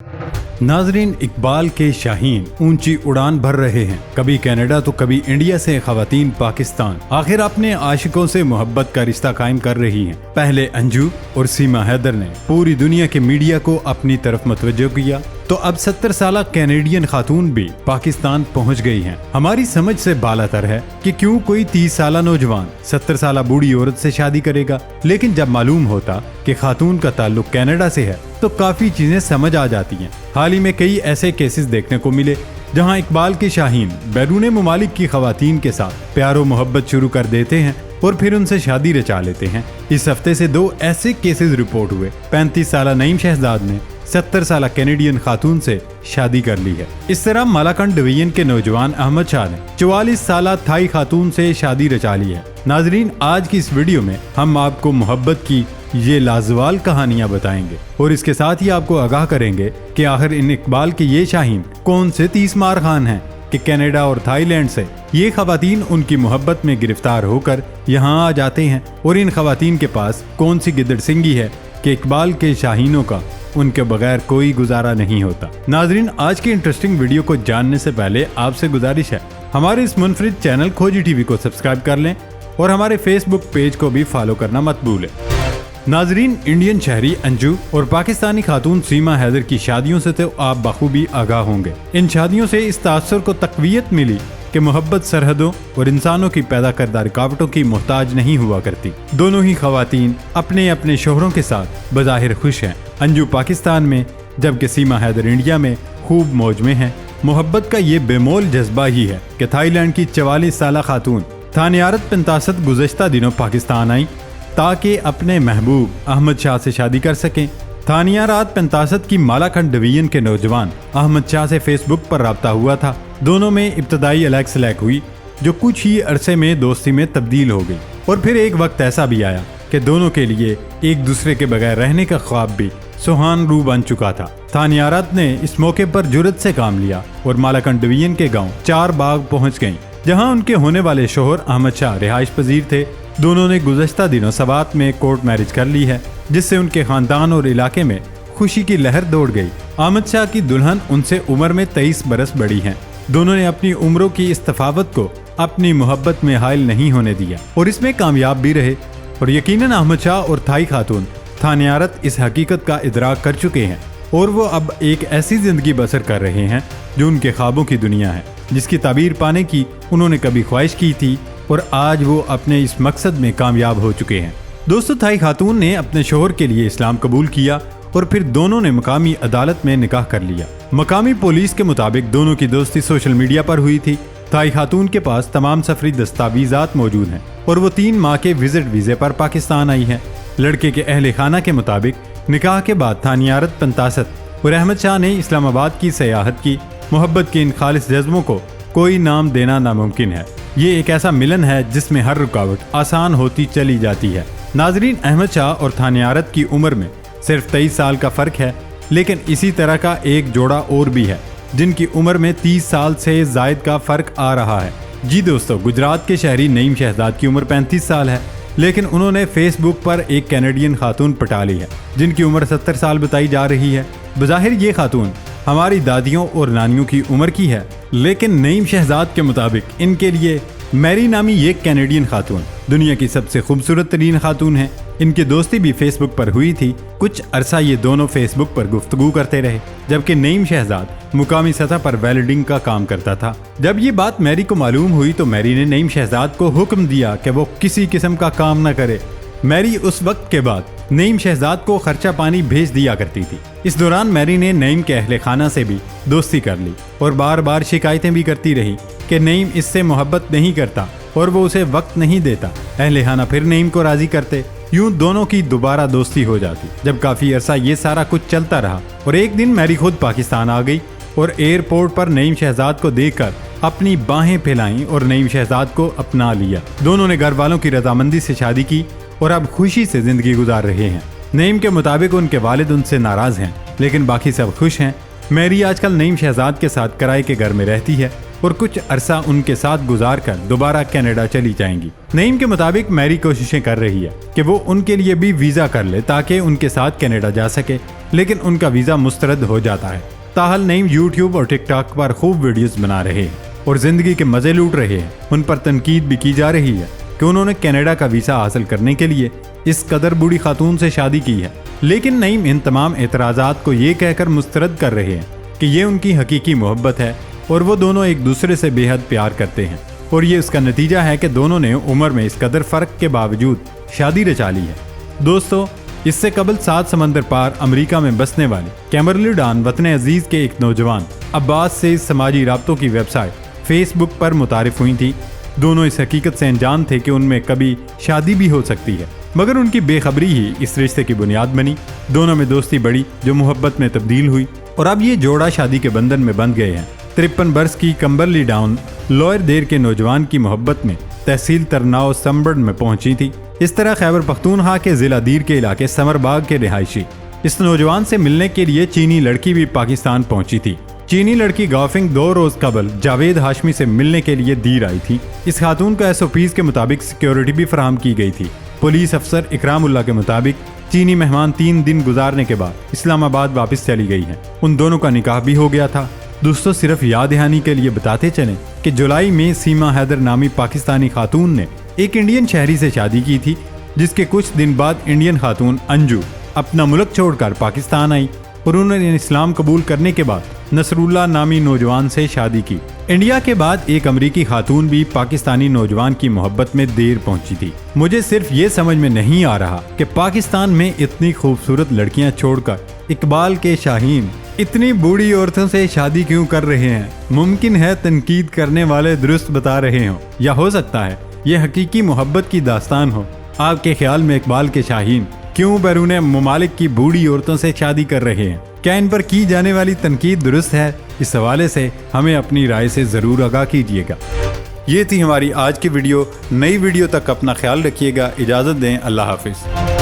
नाजरीन, इकबाल के शाहीन ऊंची उड़ान भर रहे हैं, कभी कनाडा तो कभी इंडिया से खवातीन पाकिस्तान आखिर अपने आशिकों से मोहब्बत का रिश्ता कायम कर रही हैं। पहले अंजू और सीमा हैदर ने पूरी दुनिया के मीडिया को अपनी तरफ मुतवज्जो किया, तो अब 70 साल कैनेडियन खातून भी पाकिस्तान पहुंच गई हैं। हमारी समझ से बालातर है कि क्यों कोई 30 साल नौजवान 70 साल बूढ़ी औरत से शादी करेगा, लेकिन जब मालूम होता कि खातून का ताल्लुक कनाडा से है तो काफी चीजें समझ आ जाती हैं। हाल ही में कई ऐसे केसेस देखने को मिले जहां इकबाल के शाहीन बैरून मुमालिक की खवातीन के साथ प्यार और मोहब्बत शुरू कर देते हैं और फिर उनसे शादी रचा लेते हैं। इस हफ्ते से 2 ऐसे केसेस रिपोर्ट हुए। 35 साल नईम शहजाद ने 70 साल कैनेडियन खातून से शादी कर ली है। इस तरह मालाकंड डिवीजन के नौजवान अहमद शाह ने 44 साल थाई खातून से शादी रचा ली है। नाजरीन, आज की इस वीडियो में हम आपको मोहब्बत की ये लाजवाल कहानियां बताएंगे और इसके साथ ही आपको आगाह करेंगे कि आखिर इन इकबाल के ये शाहीन कौन से 30 मार खान हैं कि कनाडा और थाईलैंड से ये खवातीन उनकी मोहब्बत में गिरफ्तार होकर यहाँ आ जाते हैं, और इन खवातीन के पास कौन सी गिद्दड़ सिंगी है कि इकबाल के शाहीनों का उनके बगैर कोई गुजारा नहीं होता। नाजरीन, आज की इंटरेस्टिंग वीडियो को जानने से पहले आपसे गुजारिश है, हमारे इस मुनफरिद चैनल खोजी टीवी को सब्सक्राइब कर लें और हमारे फेसबुक पेज को भी फॉलो करना मत भूलें। नाजरीन, इंडियन शहरी अंजू और पाकिस्तानी खातून सीमा हैदर की शादियों से तो आप बखूबी आगाह होंगे। इन शादियों से इस तासुर को तकवीयत मिली कि मोहब्बत सरहदों और इंसानों की पैदा करदा रुकावटों की मोहताज नहीं हुआ करती। दोनों ही खवातीन अपने अपने शोहरों के साथ बज़ाहिर खुश हैं। अंजू पाकिस्तान में जबकि सीमा हैदर इंडिया में खूब मौज में है। मोहब्बत का ये बेमोल जज्बा ही है कि थाईलैंड की 44 साल खातून थानियारत पिंतासत गुज़श्ता दिनों पाकिस्तान आई ताकि अपने महबूब अहमद शाह से शादी कर सकें। थानिया रात पिंतासत की मालाकंड डिवीजन के नौजवान अहमद शाह से फेसबुक पर राब्ता हुआ था। दोनों में इब्तदाई अलग सलैक हुई जो कुछ ही अरसे में दोस्ती में तब्दील हो गई, और फिर एक वक्त ऐसा भी आया कि दोनों के लिए एक दूसरे के बगैर रहने का ख्वाब भी सुहान रू बन चुका था। थानिया रात ने इस मौके पर जुर्रत से काम लिया और मालाकंड डिवीजन के गाँव 4 बाग पहुँच गयी, जहाँ उनके होने वाले शोहर अहमद शाह रिहाइश पजीर थे। दोनों ने गुज़श्ता दिनों सवात में कोर्ट मैरिज कर ली है, जिससे उनके खानदान और इलाके में खुशी की लहर दौड़ गई। अहमद शाह की दुल्हन उनसे उम्र में 23 बरस बड़ी हैं। दोनों ने अपनी उम्रों की इस तफावत को अपनी मोहब्बत में हायल नहीं होने दिया और इसमें कामयाब भी रहे, और यकीनन अहमद शाह और थाई खातून थानियारत इस हकीकत का इदराक कर चुके हैं और वो अब एक ऐसी जिंदगी बसर कर रहे हैं जो उनके ख्वाबों की दुनिया है, जिसकी ताबीर पाने की उन्होंने कभी ख्वाहिश की थी, और आज वो अपने इस मकसद में कामयाब हो चुके हैं। दोस्तों, थाई खातून ने अपने शोहर के लिए इस्लाम कबूल किया और फिर दोनों ने मकामी अदालत में निकाह कर लिया। मकामी पुलिस के मुताबिक दोनों की दोस्ती सोशल मीडिया पर हुई थी। थाई खातून के पास तमाम सफरी दस्तावेजात मौजूद हैं और वो 3 माह के विजिट वीजे पर पाकिस्तान आई है। लड़के के अहले खाना के मुताबिक निकाह के बाद थानियारत पिंतासत और अहमद शाह ने इस्लामाबाद की सयाहत की। मोहब्बत के इन खालिस जज्बों को कोई नाम देना नामुमकिन है। ये एक ऐसा मिलन है जिसमें हर रुकावट आसान होती चली जाती है। नाजरीन, अहमद शाह और थानियारत की उम्र में सिर्फ 23 साल का फर्क है, लेकिन इसी तरह का एक जोड़ा और भी है जिनकी उम्र में 30 साल से जायद का फर्क आ रहा है। जी दोस्तों, गुजरात के शहरी नईम शहजाद की उम्र 35 साल है, लेकिन उन्होंने फेसबुक पर एक कैनेडियन खातून पटा ली है जिनकी उम्र 70 साल बताई जा रही है। बज़ाहिर ये खातून हमारी दादियों और नानियों की उम्र की है, लेकिन नईम शहजाद के मुताबिक इनके लिए मैरी नामी ये कैनेडियन खातून दुनिया की सबसे खूबसूरत तरीन खातून है। इनकी दोस्ती भी फेसबुक पर हुई थी। कुछ अरसा ये दोनों फेसबुक पर गुफ्तगू करते रहे, जबकि नईम शहजाद मुकामी सतह पर वेल्डिंग का काम करता था। जब ये बात मैरी को मालूम हुई तो मैरी ने नईम शहजाद को हुक्म दिया कि वो किसी किस्म का काम न करे। मैरी उस वक्त के बाद नईम शहजाद को खर्चा पानी भेज दिया करती थी। इस दौरान मैरी ने नईम के अहले खाना से भी दोस्ती कर ली और बार बार शिकायतें भी करती रही कि नईम इससे मोहब्बत नहीं करता और वो उसे वक्त नहीं देता। अहले खाना फिर नईम को राजी करते, यूं दोनों की दोबारा दोस्ती हो जाती। जब काफी अरसा ये सारा कुछ चलता रहा और एक दिन मैरी खुद पाकिस्तान आ गई और एयरपोर्ट पर नईम शहजाद को देखकर अपनी बाहें फैलाईं और नईम शहजाद को अपना लिया। दोनों ने घर वालों की रजामंदी से शादी की और अब खुशी से जिंदगी गुजार रहे हैं। नईम के मुताबिक उनके वालिद उनसे नाराज हैं, लेकिन बाकी सब खुश हैं। मैरी आजकल नईम शहजाद के साथ किराए के घर में रहती है اور کچھ عرصہ ان کے ساتھ گزار کر دوبارہ کینیڈا چلی جائیں گی۔ نعیم کے مطابق میری کوششیں کر رہی ہے کہ وہ ان کے لیے بھی ویزا کر لے تاکہ ان کے ساتھ کینیڈا جا سکے، لیکن ان کا ویزا مسترد ہو جاتا ہے۔ تاحال نعیم یوٹیوب اور ٹک ٹاک پر خوب ویڈیوز بنا رہے ہیں اور زندگی کے مزے لوٹ رہے ہیں۔ ان پر تنقید بھی کی جا رہی ہے کہ انہوں نے کینیڈا کا ویزا حاصل کرنے کے لیے اس قدر بوڑھی خاتون سے شادی کی ہے، لیکن نعیم ان تمام اعتراضات کو یہ کہہ کر مسترد کر رہے ہیں کہ یہ ان کی حقیقی محبت ہے اور وہ دونوں ایک دوسرے سے بے حد پیار کرتے ہیں، اور یہ اس کا نتیجہ ہے کہ دونوں نے عمر میں اس قدر فرق کے باوجود شادی رچا لی ہے۔ دوستو، اس سے قبل 7 سمندر پار امریکہ میں بسنے والے کیمرلی ڈان وطن عزیز کے ایک نوجوان عباس سے سماجی رابطوں کی ویب سائٹ فیس بک پر متعارف ہوئی تھی۔ دونوں اس حقیقت سے انجان تھے کہ ان میں کبھی شادی بھی ہو سکتی ہے، مگر ان کی بے خبری ہی اس رشتے کی بنیاد بنی۔ دونوں میں دوستی بڑی جو محبت میں تبدیل ہوئی، اور اب یہ جوڑا شادی کے بندھن میں بندھ گئے ہیں۔ 53 برس کی کمبرلی ڈاؤن لوئر دیر کے نوجوان کی محبت میں تحصیل ترناؤ سمبرن میں پہنچی تھی۔ اس طرح خیبر پختونخوا کے ضلع دیر کے علاقے سمر باغ کے رہائشی اس نوجوان سے ملنے کے لیے چینی لڑکی بھی پاکستان پہنچی تھی۔ چینی لڑکی گافنگ 2 روز قبل جاوید ہاشمی سے ملنے کے لیے دیر آئی تھی۔ اس خاتون کو SOPs کے مطابق سیکیورٹی بھی فراہم کی گئی تھی۔ پولیس افسر اکرام اللہ کے مطابق چینی مہمان 3 دن گزارنے کے بعد اسلام آباد واپس چلی گئی ہیں۔ ان دونوں کا نکاح بھی ہو گیا تھا۔ دوستو، صرف یاد دہانی کے لیے بتاتے چلیں کہ جولائی میں سیما حیدر نامی پاکستانی خاتون نے ایک انڈین شہری سے شادی کی تھی، جس کے کچھ دن بعد انڈین خاتون انجو اپنا ملک چھوڑ کر پاکستان آئی اور انہوں نے اسلام قبول کرنے کے بعد نصر اللہ نامی نوجوان سے شادی کی۔ انڈیا کے بعد ایک امریکی خاتون بھی پاکستانی نوجوان کی محبت میں دیر پہنچی تھی۔ مجھے صرف یہ سمجھ میں نہیں آ رہا کہ پاکستان میں اتنی خوبصورت لڑکیاں چھوڑ کر اقبال کے شاہین اتنی بوڑھی عورتوں سے شادی کیوں کر رہے ہیں۔ ممکن ہے تنقید کرنے والے درست بتا رہے ہوں، یا ہو سکتا ہے یہ حقیقی محبت کی داستان ہو۔ آپ کے خیال میں اقبال کے شاہین کیوں بیرون ممالک کی بوڑھی عورتوں سے شادی کر رہے ہیں؟ کیا ان پر کی جانے والی تنقید درست ہے؟ اس حوالے سے ہمیں اپنی رائے سے ضرور آگاہ کیجیے گا۔ یہ تھی ہماری آج کی ویڈیو۔ نئی ویڈیو تک اپنا خیال رکھیے گا۔ اجازت دیں، اللہ حافظ۔